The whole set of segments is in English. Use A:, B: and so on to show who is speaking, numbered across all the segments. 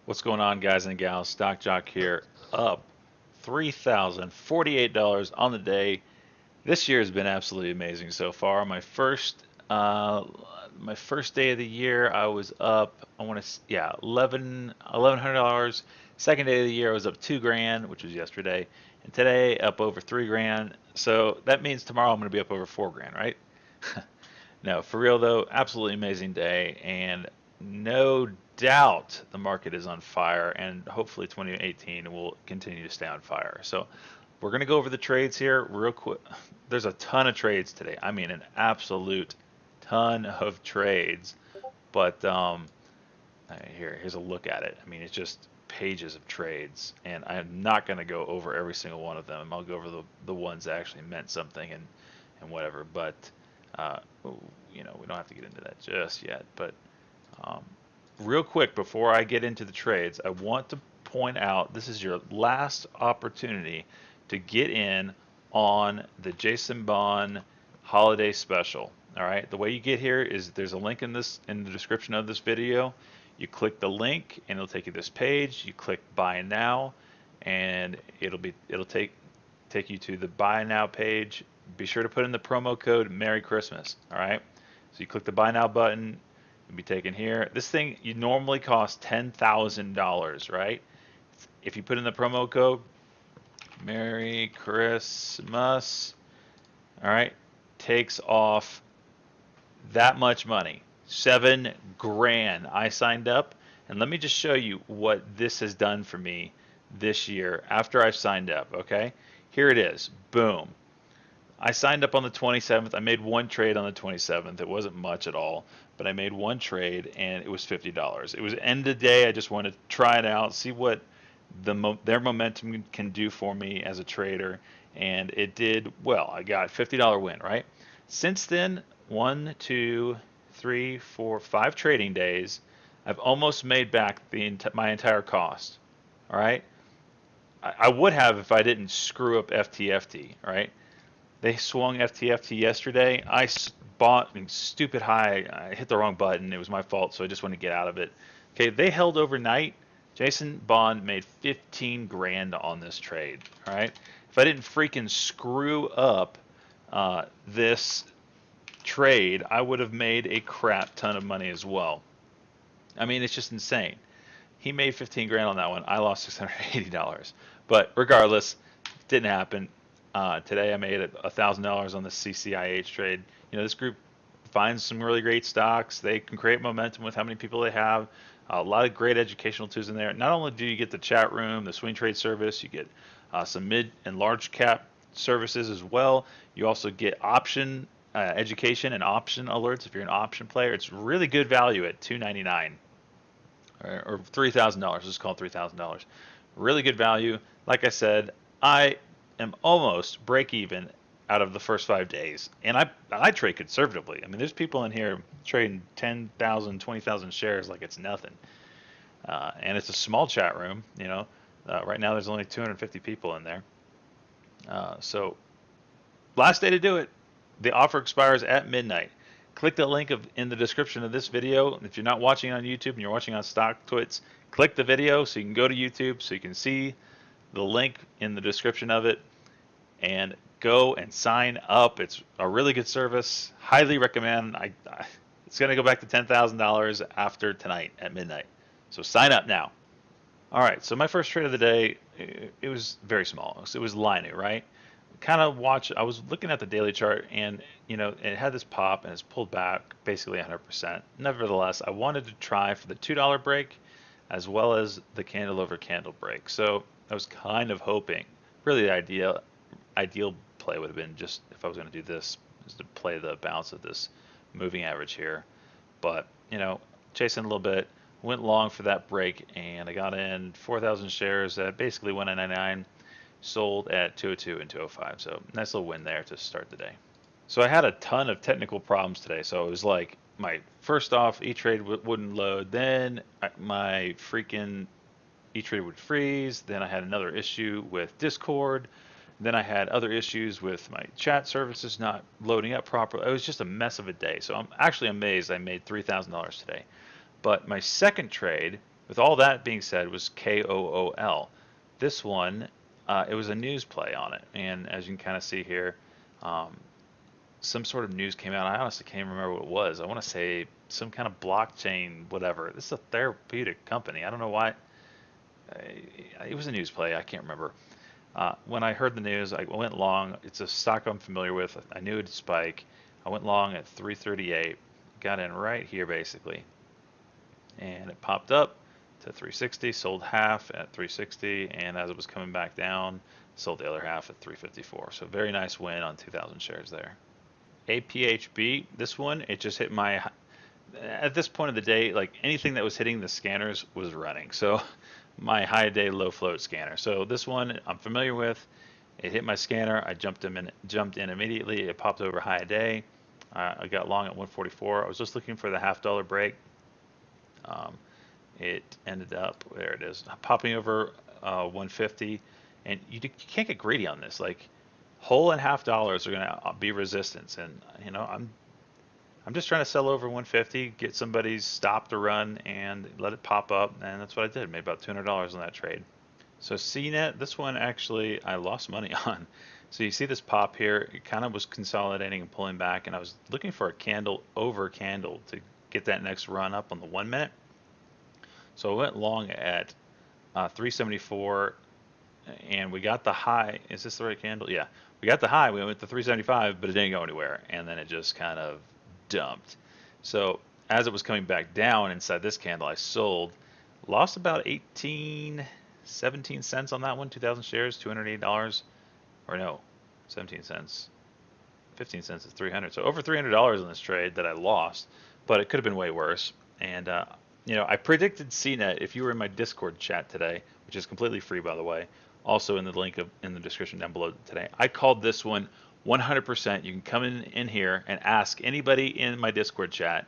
A: What's going on, guys and gals? Stock Jock here, up $3,048 on the day. This year has been absolutely amazing so far. Uh, my first day of the year, I was up. I want to, yeah, $1,100. Second day of the year, I was up 2 grand, which was yesterday, and today up over 3 grand. So that means tomorrow I'm going to be up over 4 grand, right? No, for real though, absolutely amazing day, and no doubt the market is on fire, and hopefully 2018 will continue to stay on fire. So we're gonna go over the trades here real quick. There's a ton of trades today. I mean, an absolute ton of trades. But here's a look at it. I mean, it's just pages of trades, and I'm not gonna go over every single one of them. I'll go over the ones that actually meant something and whatever. But uh, we don't have to get into that just yet. But um, real quick, before I get into the trades, I want to point out this is your last opportunity to get in on the Jason Bohn holiday special. All right, the way you get here is there's a link in the description of this video. You click the link and it'll take you to this page. You click buy now, and it'll take you to the buy now page. Be sure to put in the promo code Merry Christmas. All right. So you click the buy now button, you'll be taken here. This thing you normally cost $10,000, right? If you put in the promo code Merry Christmas, all right, takes off that much money, 7 grand. I signed up, and let me just show you what this has done for me this year after I've signed up. Okay, here it is. Boom. I signed up on the 27th. I made one trade on the 27th. It wasn't much at all, but I made one trade and it was $50. It was end of the day. I just wanted to try it out, see what their momentum can do for me as a trader, and it did well. I got a $50 win, right? Since then, 1, 2, 3, 4, 5 trading days, I've almost made back my entire cost. All right. I would have if I didn't screw up FTFT, right? They swung FTFT yesterday. I bought stupid high. I hit the wrong button. It was my fault, so I just want to get out of it. Okay, they held overnight. Jason Bohn made 15 grand on this trade. All right, if I didn't freaking screw up this trade, I would have made a crap ton of money as well. I mean, it's just insane. He made 15 grand on that one. I lost $680. But regardless, didn't happen. Today I made $1,000 on the CCIH trade. This group finds some really great stocks. They can create momentum with how many people they have. A lot of great educational tools in there. Not only do you get the chat room, the swing trade service, you get some mid and large cap services as well. You also get option education and option alerts if you're an option player. It's really good value at $299 or $3,000. Let's call it $3,000. Really good value. Like I said, I am almost break even out of the first 5 days, and I trade conservatively. I mean, there's people in here trading 10,000, 20,000 shares like it's nothing, and it's a small chat room. Right now there's only 250 people in there. So last day to do it. The offer expires at midnight. Click the link in the description of this video. If you're not watching on YouTube and you're watching on StockTwits, click the video so you can go to YouTube so you can see the link in the description of it and go and sign up. It's a really good service. Highly recommend. It's going to go back to $10,000 after tonight at midnight. So sign up now. All right, so my first trade of the day, it was very small. So it was Lineu, right? I was looking at the daily chart, and it had this pop and it's pulled back basically 100%. Nevertheless, I wanted to try for the $2 break as well as the candle over candle break. So I was kind of hoping, really the ideal play would have been just if I was going to do this, is to play the bounce of this moving average here. But chasing a little bit, went long for that break, and I got in 4,000 shares at basically 199. Sold at 202 and 205. So nice little win there to start the day. So I had a ton of technical problems today. So it was like my first off E-Trade wouldn't load, then my freaking E-Trade would freeze, then I had another issue with Discord, then I had other issues with my chat services not loading up properly. It was just a mess of a day. So I'm actually amazed I made $3,000 today. But my second trade with all that being said, was KOOL. This one, it was a news play on it, and as you can kind of see here, um, some sort of news came out. I honestly can't remember what it was. I want to say some kind of blockchain, whatever. This is a therapeutic company. I don't know why. It was a news play. I can't remember. When I heard the news, I went long. It's a stock I'm familiar with. I knew it'd spike. I went long at 338. Got in right here basically, and it popped up to 360. Sold half at 360, and as it was coming back down, sold the other half at 354. So very nice win on 2,000 shares there. APHB, this one, it just hit my, at this point of the day, like anything that was hitting the scanners was running. So my high day low float scanner. So this one I'm familiar with. It hit my scanner. I jumped in immediately. It popped over high day. I got long at 144. I was just looking for the $0.50 break. It ended up, there it is, popping over 150. And you can't get greedy on this. Like whole and $0.50 are going to be resistance, and you know I'm just trying to sell over 150, get somebody's stop to run, and let it pop up, and that's what I did. Made about $200 on that trade. So CNET, this one actually I lost money on. So you see this pop here, it kind of was consolidating and pulling back, and I was looking for a candle over candle to get that next run up on the 1 minute. So I went long at 374, and we got the high. Is this the right candle? Yeah, we got the high. We went to 375, but it didn't go anywhere, and then it just kind of dumped. So as it was coming back down inside this candle, I sold, lost about 17 cents on that one. 2,000 shares, $208, or no, 17 cents. 15 cents is 300. So over $300 on this trade that I lost, but it could have been way worse. And you know, I predicted CNET. If you were in my Discord chat today, which is completely free by the way, also in the link in the description down below today, I called this one 100%. You can come in here and ask anybody in my Discord chat,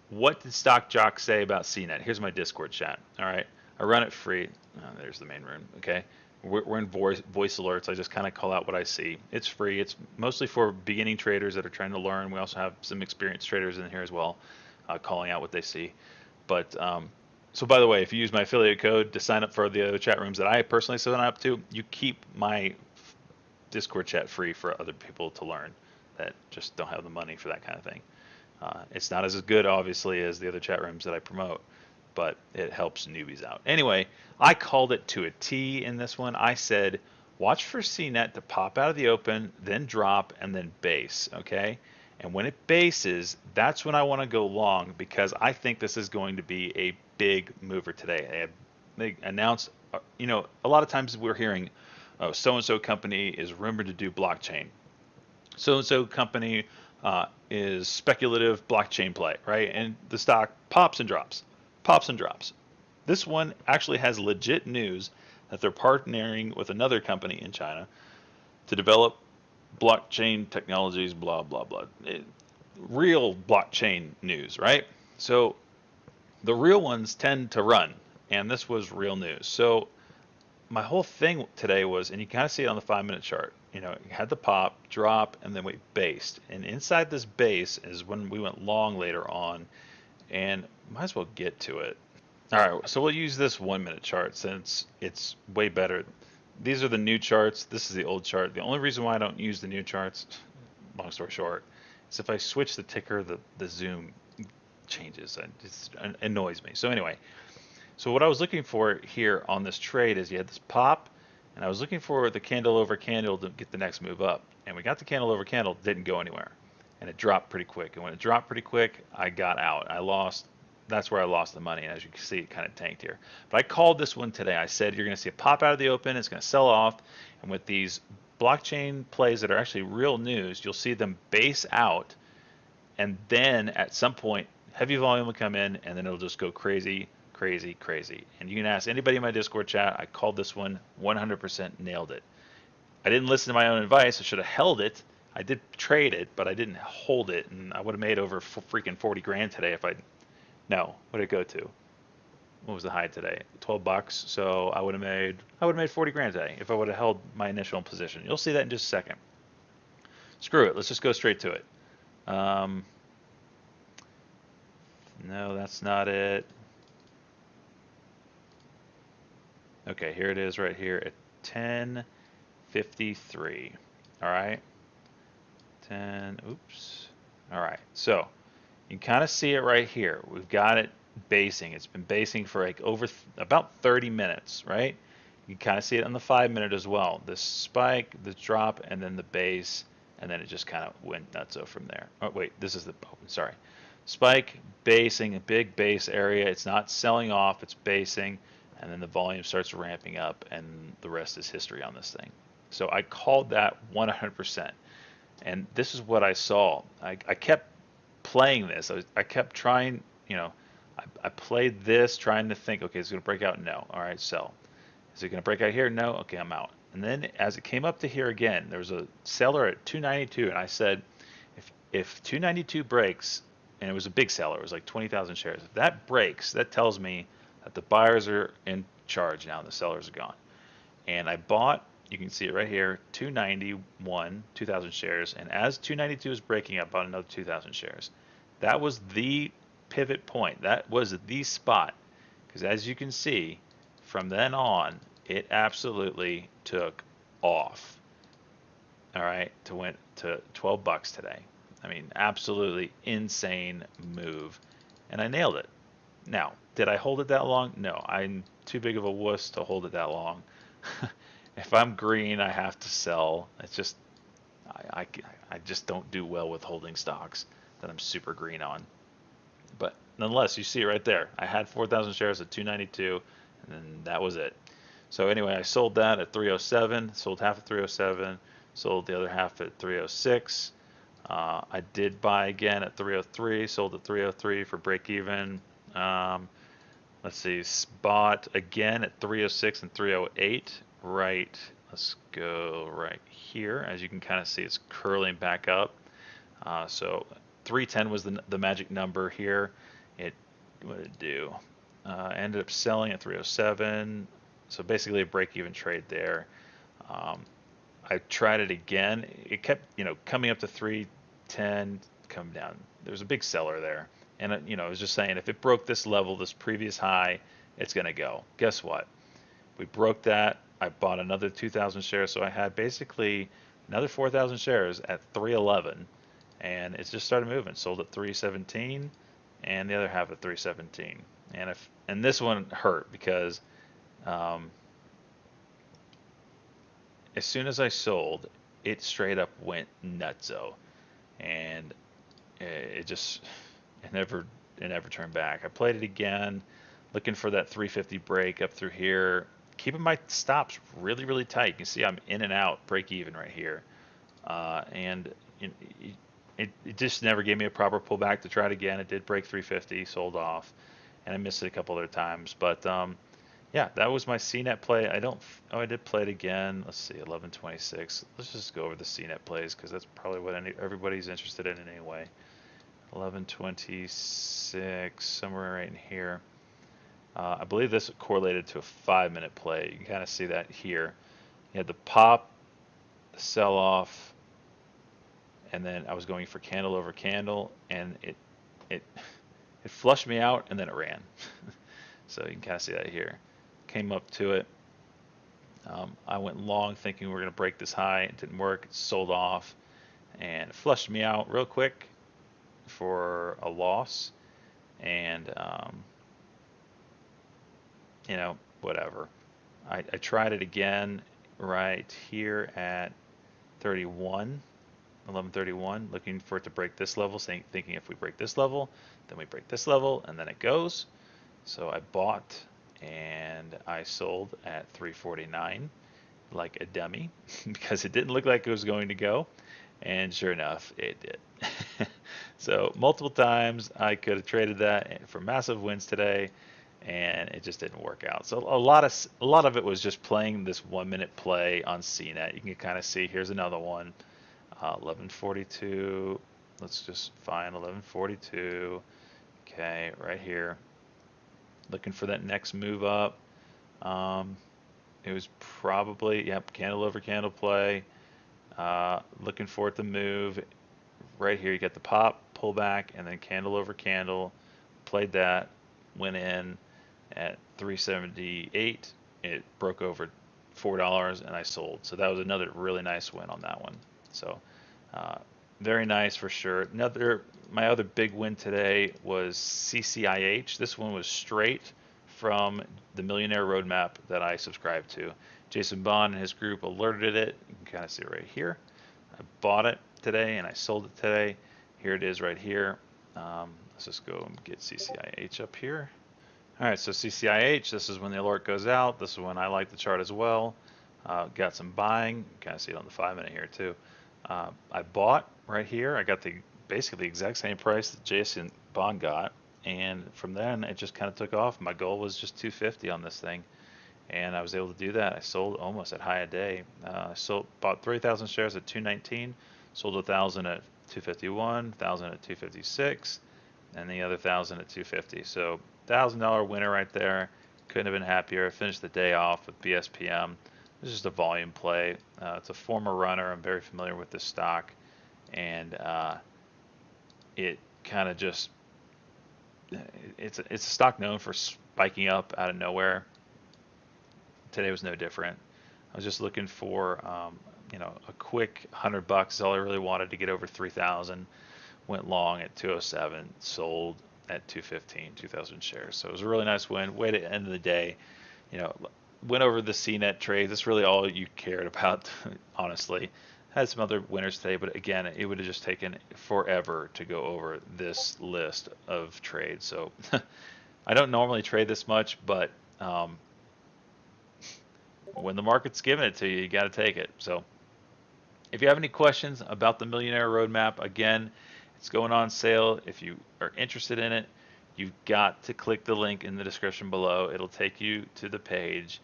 A: what did Stock Jock say about CNET? Here's my Discord chat. All right, I run it free. Oh, there's the main room. Okay, we're in voice alerts. I just kind of call out what I see. It's free. It's mostly for beginning traders that are trying to learn. We also have some experienced traders in here as well, calling out what they see. But so by the way, if you use my affiliate code to sign up for the other chat rooms that I personally sign up to, you keep my Discord chat free for other people to learn that just don't have the money for that kind of thing. It's not as good, obviously, as the other chat rooms that I promote, but it helps newbies out. Anyway, I called it to a T in this one. I said, watch for CNET to pop out of the open, then drop, and then base, okay? And when it bases, that's when I want to go long, because I think this is going to be a big mover today. They announced, you know, a lot of times we're hearing, oh, so-and-so company is rumored to do blockchain. So-and-so company is speculative blockchain play, right? And the stock pops and drops, pops and drops. This one actually has legit news that they're partnering with another company in China to develop blockchain technologies, blah, blah, blah. Real blockchain news, right? So the real ones tend to run, and this was real news. So my whole thing today was, and you kind of see it on the 5-minute chart, you know, you had the pop, drop, and then we based. And inside this base is when we went long later on, and might as well get to it. All right, so we'll use this 1-minute chart since it's way better. These are the new charts. This is the old chart. The only reason why I don't use the new charts, long story short, is if I switch the ticker, the zoom changes. It just annoys me. So anyway, so what I was looking for here on this trade is you had this pop, and I was looking for the candle over candle to get the next move up. And we got the candle over candle, didn't go anywhere. And it dropped pretty quick. And when it dropped pretty quick, I got out. I lost. That's where I lost the money. And as you can see, it kind of tanked here. But I called this one today. I said, you're going to see a pop out of the open. It's going to sell off. And with these blockchain plays that are actually real news, you'll see them base out. And then at some point, heavy volume will come in, and then it'll just go crazy, crazy, crazy. And you can ask anybody in my Discord chat. I called this one 100%, nailed it. I didn't listen to my own advice. I should have held it. I did trade it, but I didn't hold it, and I would have made over freaking 40 grand today if I. No, what did it go to? What was the high today? $12. So I would have made 40 grand today if I would have held my initial position. You'll see that in just a second. Screw it. Let's just go straight to it. No, that's not it. Okay, here it is right here at 10:53. All right, 10. Oops. All right, so you can kind of see it right here. We've got it basing. It's been basing for like about 30 minutes, right? You can kind of see it on the 5 minute as well. The spike, the drop, and then the base, and then it just kind of went nutso from there. Oh wait, this is the, oh, sorry. Spike, basing, a big base area. It's not selling off, it's basing, and then the volume starts ramping up, and the rest is history on this thing. So I called that 100%. And this is what I saw. I kept playing this. I kept trying, I played this trying to think, okay, is it going to break out? No. All right, sell. Is it going to break out here? No. Okay, I'm out. And then as it came up to here again, there was a seller at 292, and I said, if 292 breaks, and it was a big seller, it was like 20,000 shares. If that breaks, that tells me that the buyers are in charge now, and the sellers are gone. And I bought, you can see it right here, 291, 2,000 shares. And as 292 is breaking, I bought another 2,000 shares. That was the pivot point. That was the spot. Because as you can see, from then on, it absolutely took off. All right, to went to 12 bucks today. I mean, absolutely insane move. And I nailed it. Now, did I hold it that long? No, I'm too big of a wuss to hold it that long. If I'm green, I have to sell. It's just I just don't do well with holding stocks that I'm super green on. But nonetheless, you see it right there. I had 4,000 shares at 292, and then that was it. So anyway, I sold that at 307. Sold half at 307. Sold the other half at 306. I did buy again at 303. Sold at 303 for break even. Let's see, bought again at 306 and 308. Right, let's go right here. As you can kind of see, it's curling back up. So 310 was the magic number here. What did it do? Ended up selling at 307. So basically a break-even trade there. I tried it again. It kept, coming up to 310, come down. There was a big seller there. And, I was just saying, if it broke this level, this previous high, it's going to go. Guess what? We broke that. I bought another 2,000 shares. So I had basically another 4,000 shares at 311. And it just started moving. Sold at 317 and the other half at 317. And this one hurt because as soon as I sold, it straight up went nutso. And it never turned back. I played it again, looking for that 350 break up through here. Keeping my stops really, really tight. You can see I'm in and out, break even right here. And it just never gave me a proper pullback to try it again. It did break 350, sold off, and I missed it a couple other times. But yeah, that was my CNET play. I did play it again. Let's see, 1126. Let's just go over the CNET plays because that's probably what everybody's interested in anyway. 1126, somewhere right in here. I believe this correlated to a 5-minute play. You can kind of see that here. You had the pop, the sell-off, and then I was going for candle over candle, and it flushed me out, and then it ran. So you can kind of see that here. Came up to it. I went long thinking we were going to break this high. It didn't work. It sold off, and it flushed me out real quick for a loss, and whatever. I tried it again right here at 1131, looking for it to break this level, thinking if we break this level, then we break this level, and then it goes. So I bought and I sold at 349 like a dummy because it didn't look like it was going to go, and sure enough, it did. So multiple times I could have traded that for massive wins today, and it just didn't work out. So a lot of it was just playing this 1-minute play on CNET. You can kind of see here's another one, 1142. Let's just find 1142. Okay, right here. Looking for that next move up. It was probably, yep, candle over candle play. Looking for it to move. Right here, you get the pop, pullback, and then candle over candle, played that, went in at 378. It broke over $4 and I sold. So that was another really nice win on that one. So uh, very nice for sure. My other big win today was CCIH. This one was straight from the Millionaire Roadmap that I subscribed to. Jason Bohn and his group alerted it. You can kind of see it right here. I bought it today and I sold it today. Here it is right here. Let's just go and get CCIH up here. All right, so CCIH, this is when the alert goes out. This is when I like the chart as well. Got some buying. You can kind of see it on the 5-minute here too. I bought right here. I got basically the exact same price that Jason Bond got, and from then it just kind of took off. My goal was just 250 on this thing, and I was able to do that. I sold almost at high a day. Bought 3,000 shares at 219, sold 1,000 at 251, 1,000 at 256, and the other 1,000 at 250. So $1,000 winner right there. Couldn't have been happier. I finished the day off with BSPM. This is just a volume play. It's a former runner. I'm very familiar with this stock, and it kind of just it's a stock known for spiking up out of nowhere. Today was no different. I was just looking for a quick $100. All I really wanted to get over 3,000. Went long at 207, sold at 215, 2,000 shares. So it was a really nice win. Way to end of the day, went over the CNET trade. That's really all you cared about, honestly. Had some other winners today, but again, it would have just taken forever to go over this list of trades. So I don't normally trade this much, but when the market's giving it to you, you got to take it. So if you have any questions about the Millionaire Roadmap, again, it's going on sale. If you are interested in it, you've got to click the link in the description below. It'll take you to the page.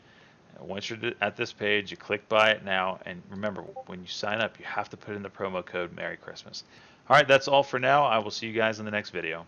A: Once you're at this page, you click buy it now. And remember, when you sign up, you have to put in the promo code Merry Christmas. All right, that's all for now. I will see you guys in the next video.